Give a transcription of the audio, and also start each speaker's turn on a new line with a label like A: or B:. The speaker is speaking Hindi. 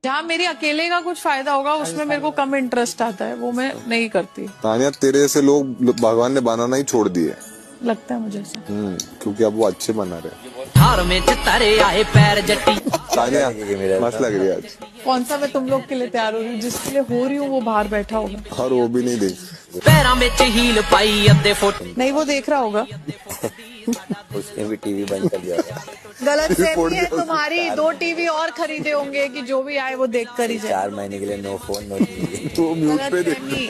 A: जहाँ मेरी अकेले का कुछ फायदा होगा उसमें मेरे को कम इंटरेस्ट आता है, वो मैं नहीं करती।
B: तानिया, तेरे जैसे लोग भगवान ने बनाना ही छोड़ दिए।
A: लगता है मुझे ऐसा।
B: क्योंकि अब वो अच्छे बना रहे।
C: हार में तारे आए पैर जट्टी।
B: तानिया मस्त लग रही है आज।
A: कौन सा मैं तुम लोग के लिए तैयार हो रही हूँ? जिसके लिए हो रही हूँ वो बाहर बैठा होगा
B: और वो भी नहीं देख।
C: पैरों में हील पाई अद्धे फुट।
A: नहीं, वो देख रहा होगा।
D: उसने भी टीवी बंद कर दिया।
A: गलत फहमी है तुम्हारी। 2 टीवी और खरीदे होंगे कि जो भी आए वो देख कर ही जाए।
D: 4 महीने के लिए नो फोन नो टीवी।
B: तो म्यूट पे देख।
A: गलतफहमी।